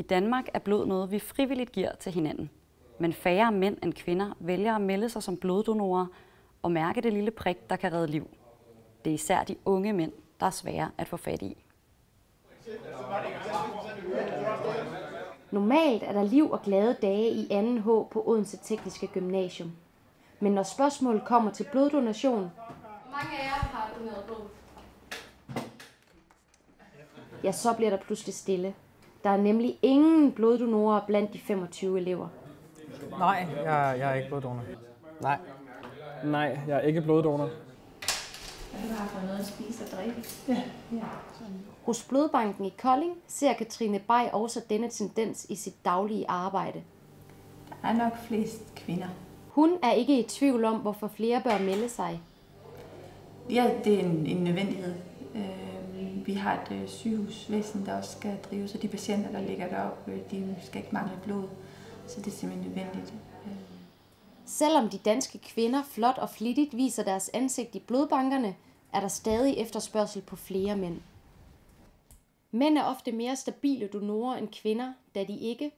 I Danmark er blod noget, vi frivilligt giver til hinanden. Men færre mænd end kvinder vælger at melde sig som bloddonorer og mærke det lille prik, der kan redde liv. Det er især de unge mænd, der er svære at få fat i. Normalt er der liv og glade dage i 2H på Odense Tekniske Gymnasium. Men når spørgsmålet kommer til bloddonation, mange af jer har doneret blod. Ja, så bliver der pludselig stille. Der er nemlig ingen bloddonorer blandt de 25 elever. Nej, jeg er ikke bloddonor. Nej, jeg er ikke bloddonor. Jeg har fået noget at spise og drikke. Ja. Hos Blodbanken i Kolding ser Katrine Bay også denne tendens i sit daglige arbejde. Der er nok flest kvinder. Hun er ikke i tvivl om, hvorfor flere bør melde sig. Ja, det er en nødvendighed. Vi har et sygehusvæsen, der også skal drives, og de patienter, der ligger deroppe, de skal ikke mangle blod. Så det er simpelthen nødvendigt. Selvom de danske kvinder flot og flittigt viser deres ansigt i blodbankerne, er der stadig efterspørgsel på flere mænd. Mænd er ofte mere stabile donorer end kvinder, da de ikke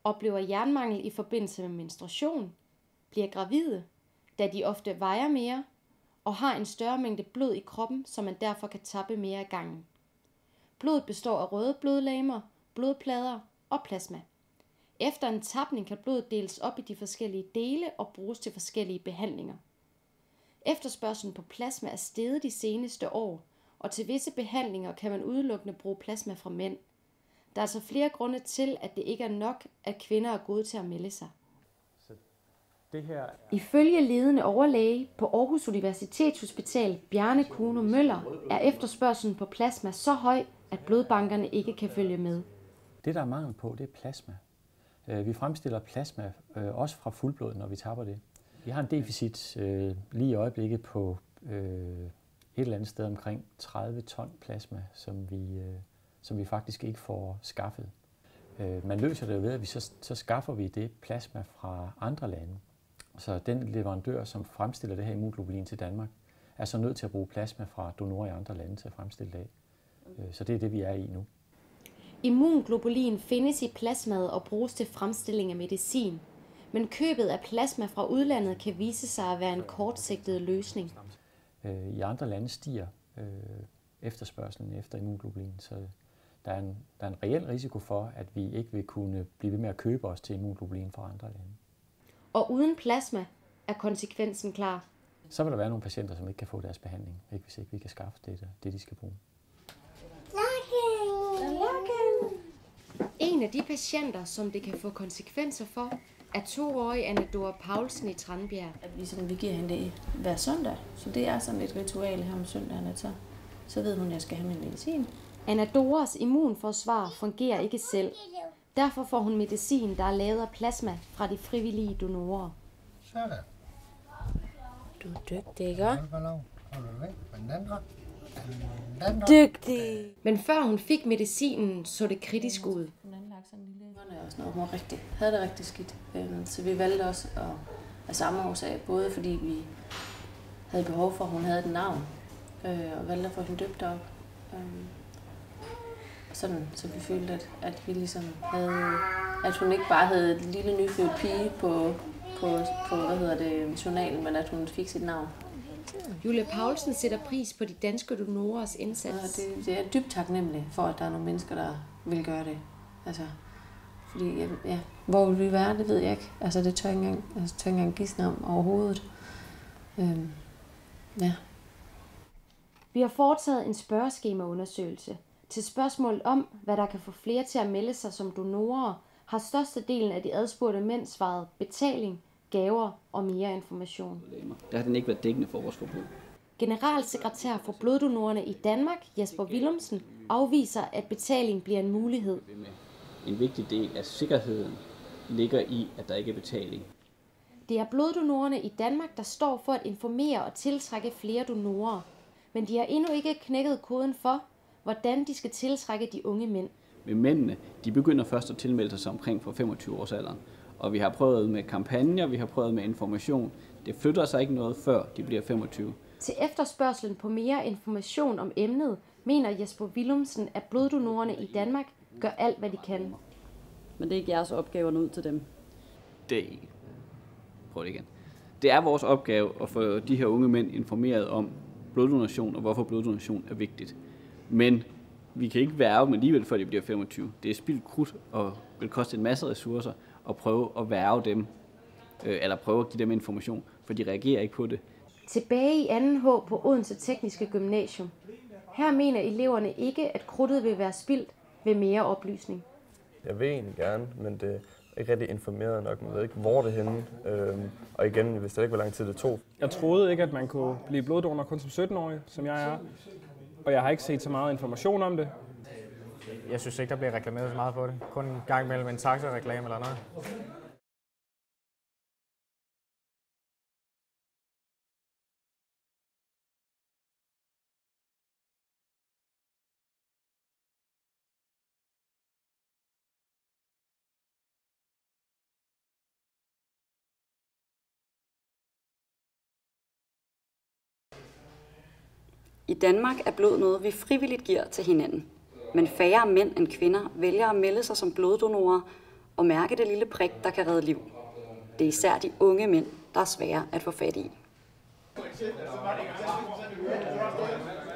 oplever jernmangel i forbindelse med menstruation, bliver gravide, da de ofte vejer mere og har en større mængde blod i kroppen, så man derfor kan tappe mere af gangen. Blodet består af røde blodlegemer, blodplader og plasma. Efter en tapning kan blodet deles op i de forskellige dele og bruges til forskellige behandlinger. Efterspørgslen på plasma er steget de seneste år, og til visse behandlinger kan man udelukkende bruge plasma fra mænd. Der er altså flere grunde til, at det ikke er nok, at kvinder er gode til at melde sig. Ifølge ledende overlæge på Aarhus Universitetshospital Bjarne Kuno Møller er efterspørgslen på plasma så høj, at blodbankerne ikke kan følge med. Det, der er mangel på, det er plasma. Vi fremstiller plasma også fra fuldblod, når vi tapper det. Vi har en deficit lige i øjeblikket på et eller andet sted omkring 30 ton plasma, som vi faktisk ikke får skaffet. Man løser det jo ved, at så skaffer vi det plasma fra andre lande. Så den leverandør, som fremstiller det her immunglobulin til Danmark, er så nødt til at bruge plasma fra donorer i andre lande til at fremstille det af. Så det er det, vi er i nu. Immunglobulin findes i plasmaet og bruges til fremstilling af medicin. Men købet af plasma fra udlandet kan vise sig at være en kortsigtet løsning. I andre lande stiger efterspørgselen efter immunglobulin, så der er en reel risiko for, at vi ikke vil kunne blive ved med at købe os til immunglobulin fra andre lande. Og uden plasma er konsekvensen klar. Så vil der være nogle patienter, som ikke kan få deres behandling, hvis ikke vi kan skaffe det de skal bruge. En af de patienter, som det kan få konsekvenser for, er 2-årige Anna Dora Paulsen i Tranbjerg. Vi giver hende det hver søndag, så det er sådan et ritual her om søndagen, at så ved hun, at jeg skal have min medicin. Anna Doras immunforsvar fungerer ikke selv. Derfor får hun medicin, der er lavet af plasma fra de frivillige donorer. Sådan. Du er dygtig, ikke? Dygtig! Men før hun fik medicinen, så det kritisk ud. Hun havde det rigtig skidt. Så vi valgte også af samme årsag, både fordi vi havde behov for, at hun havde et navn, og valgte at få hende døbt op. Sådan, så vi følte, at vi ligesom havde, at hun ikke bare havde et lille nyfødt pige på journalen, men at hun fik sit navn. Julie Paulsen sætter pris på de danske donorers indsats. Ja, det er dybt taknemmelig for, at der er nogle mennesker, der vil gøre det. Altså, fordi, ja, hvor vil vi være, det ved jeg ikke. Altså, det tør jeg ikke engang gisne om overhovedet. Ja. Vi har foretaget en spørgeskemaundersøgelse. Til spørgsmål om, hvad der kan få flere til at melde sig som donorer, har størstedelen af de adspurgte mænd svaret betaling, gaver og mere information. Der har den ikke været dækkende for vores forbrug. Generalsekretær for bloddonorerne i Danmark, Jesper Willumsen, afviser, at betaling bliver en mulighed. En vigtig del af sikkerheden ligger i, at der ikke er betaling. Det er bloddonorerne i Danmark, der står for at informere og tiltrække flere donorer. Men de har endnu ikke knækket koden for, hvordan de skal tiltrække de unge mænd. Men mændene, de begynder først at tilmelde sig omkring for 25 års alderen. Og vi har prøvet med kampagner, vi har prøvet med information. Det flytter sig ikke noget, før de bliver 25. Til efterspørgselen på mere information om emnet, mener Jesper Willumsen, at bloddonorerne i Danmark gør alt, hvad de kan. Men det er ikke jeres opgave at nå ud til dem? Prøv det igen. Det er vores opgave at få de her unge mænd informeret om bloddonation og hvorfor bloddonation er vigtigt. Men vi kan ikke værge dem alligevel, før de bliver 25. Det er spildt krudt og vil koste en masse ressourcer at prøve at værge dem, eller prøve at give dem information, for de reagerer ikke på det. Tilbage i 2H på Odense Tekniske Gymnasium. Her mener eleverne ikke, at krudtet vil være spildt ved mere oplysning. Jeg vil egentlig gerne, men det er ikke rigtig informeret nok. Man ved ikke, hvor det er henne. Og igen, jeg vidste ikke, hvor lang tid det tog. Jeg troede ikke, at man kunne blive bloddonor kun som 17-årig, som jeg er. Og jeg har ikke set så meget information om det. Jeg synes ikke, der bliver reklameret så meget på det. Kun en gang mellem en taxa-reklame eller noget. I Danmark er blod noget, vi frivilligt giver til hinanden. Men færre mænd end kvinder vælger at melde sig som bloddonorer og mærke det lille prik, der kan redde liv. Det er især de unge mænd, der er svære at få fat i.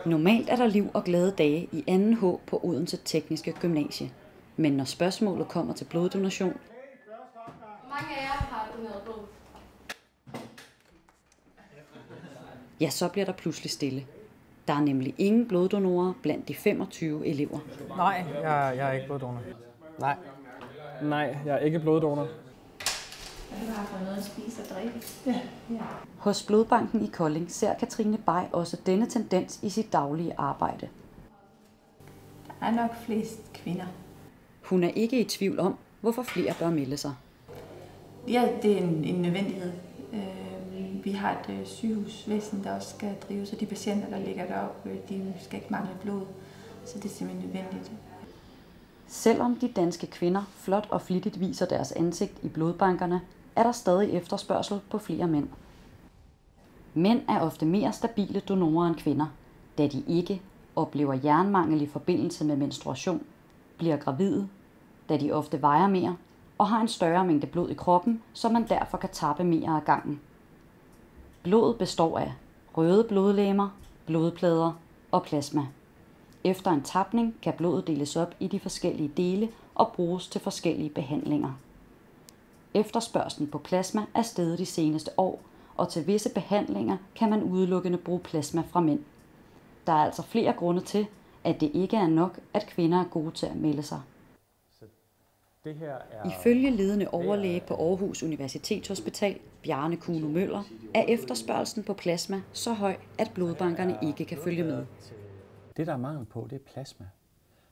Normalt er der liv og glade dage i 2H på Odense Tekniske Gymnasie. Men når spørgsmålet kommer til bloddonation, Mange af jer har doneret blod. ja, så bliver der pludselig stille. Der er nemlig ingen bloddonorer blandt de 25 elever. Nej, jeg er ikke bloddonor. Nej, jeg er ikke bloddonor. Du har fået noget at spise og drikke. Ja. Hos Blodbanken i Kolding ser Katrine Bay også denne tendens i sit daglige arbejde. Der er nok flest kvinder. Hun er ikke i tvivl om, hvorfor flere bør melde sig. Ja, det er en nødvendighed. Vi har et sygehusvæsen, der også skal drives, og de patienter, der ligger deroppe, de skal ikke mangle blod. Så det er simpelthen nødvendigt. Selvom de danske kvinder flot og flittigt viser deres ansigt i blodbankerne, er der stadig efterspørgsel på flere mænd. Mænd er ofte mere stabile donorer end kvinder, da de ikke oplever jernmangel i forbindelse med menstruation, bliver gravide, da de ofte vejer mere og har en større mængde blod i kroppen, så man derfor kan tappe mere af gangen. Blodet består af røde blodlegemer, blodplader og plasma. Efter en tapning kan blodet deles op i de forskellige dele og bruges til forskellige behandlinger. Efterspørgslen på plasma er steget de seneste år, og til visse behandlinger kan man udelukkende bruge plasma fra mænd. Der er altså flere grunde til, at det ikke er nok, at kvinder er gode til at melde sig. Det her er... Ifølge ledende overlæge på Aarhus Universitetshospital, Bjarne Kuno Møller, er efterspørgslen på plasma så høj, at blodbankerne ikke kan følge med. Det, der er mangel på, det er plasma.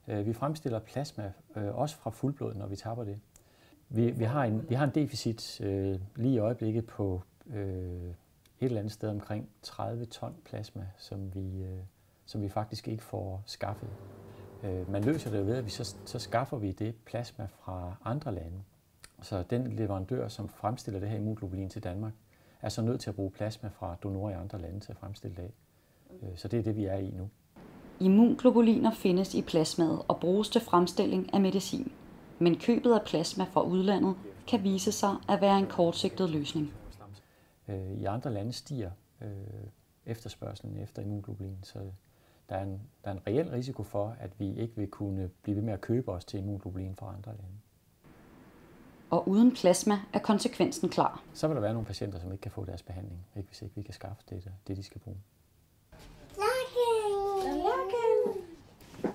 Vi fremstiller plasma også fra fuldblod, når vi tapper det. Vi har en deficit lige i øjeblikket på et eller andet sted omkring 30 ton plasma, som vi faktisk ikke får skaffet. Man løser det jo ved, at så skaffer vi det plasma fra andre lande. Så den leverandør, som fremstiller det her immunglobulin til Danmark, er så nødt til at bruge plasma fra donorer i andre lande til at fremstille det af. Så det er det, vi er i nu. Immunglobuliner findes i plasmaet og bruges til fremstilling af medicin. Men købet af plasma fra udlandet kan vise sig at være en kortsigtet løsning. I andre lande stiger efterspørgselen efter immunglobulin, så der er en reel risiko for, at vi ikke vil kunne blive ved med at købe os til immunglobulin fra andre lande. Og uden plasma er konsekvensen klar. Så vil der være nogle patienter, som ikke kan få deres behandling, hvis ikke vi kan skaffe det de skal bruge.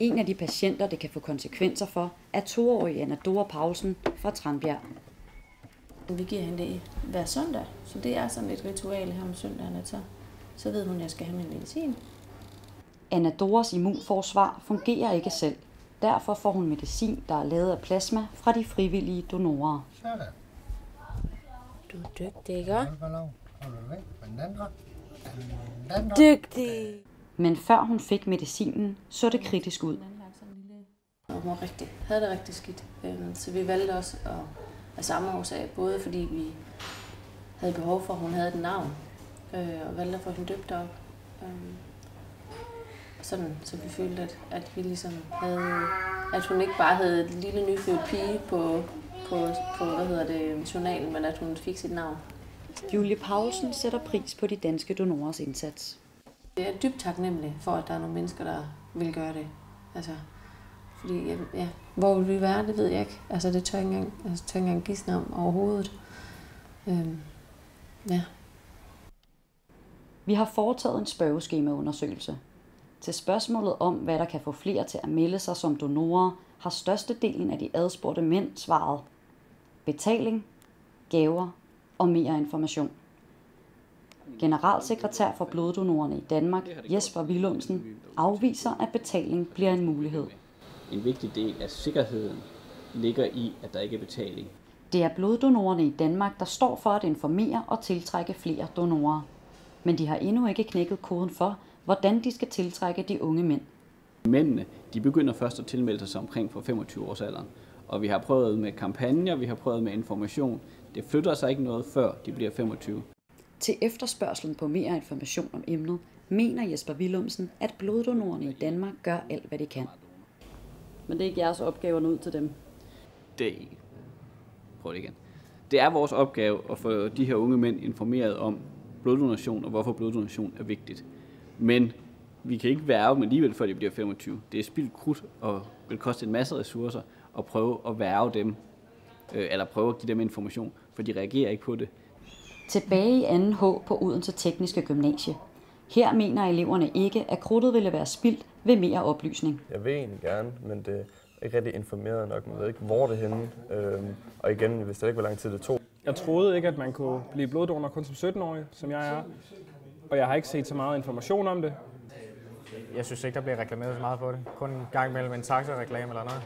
En af de patienter, det kan få konsekvenser for, er 2-årige Anna Dora Paulsen fra Tranbjerg. Vi giver hende det hver søndag, så det er sådan et ritual her om søndagen, at så ved hun, at jeg skal have min medicin. Anna Doras immunforsvar fungerer ikke selv. Derfor får hun medicin, der er lavet af plasma fra de frivillige donorer. Du er dygtig, ikke? Dygtig! Men før hun fik medicinen, så det kritisk ud. Og hun havde det rigtig skidt, så vi valgte også af samme årsag, både fordi vi havde behov for, at hun havde et navn, og valgte at få hende døbt op. Sådan, så vi følte, at vi ligesom havde, at hun ikke bare havde et lille nyfødt pige på på journalen, men at hun fik sit navn. Julie Paulsen sætter pris på de danske donorers indsats. Jeg er dybt taknemmelig for, at der er nogle mennesker, der vil gøre det. Altså, fordi, ja, hvor vil vi være, det ved jeg ikke. Altså, det tør jeg ikke engang gisne om overhovedet. Ja. Vi har foretaget en spørgeskemaundersøgelse. Til spørgsmålet om, hvad der kan få flere til at melde sig som donorer, har størstedelen af de adspurgte mænd svaret betaling, gaver og mere information. Generalsekretær for bloddonorerne i Danmark, Jesper Willumsen, afviser, at betaling bliver en mulighed. En vigtig del af sikkerheden ligger i, at der ikke er betaling. Det er bloddonorerne i Danmark, der står for at informere og tiltrække flere donorer. Men de har endnu ikke knækket koden for, hvordan de skal tiltrække de unge mænd. Mændene, de begynder først at tilmelde sig omkring for 25 års alderen. Og vi har prøvet med kampagner, vi har prøvet med information. Det flytter sig ikke noget, før de bliver 25. Til efterspørgselen på mere information om emnet, mener Jesper Willumsen, at bloddonorerne i Danmark gør alt, hvad de kan. Men det er ikke jeres opgave at nå ud til dem? Prøv det igen. Det er vores opgave at få de her unge mænd informeret om bloddonation og hvorfor bloddonation er vigtigt. Men vi kan ikke værve dem alligevel, før de bliver 25. Det er spildt krudt og vil koste en masse ressourcer at prøve at værve dem, eller prøve at give dem information, for de reagerer ikke på det. Tilbage i 2H på Odense Tekniske Gymnasie. Her mener eleverne ikke, at krudtet ville være spildt ved mere oplysning. Jeg vil egentlig gerne, men det er ikke rigtig informeret nok. Man ved ikke, hvor det er henne. Og igen, hvis det ikke, hvor lang tid det tog. Jeg troede ikke, at man kunne blive bloddonor kun som 17-årig, som jeg er. Og jeg har ikke set så meget information om det. Jeg synes ikke, der bliver reklameret så meget på det. Kun en gang imellem en taxa-reklame eller noget.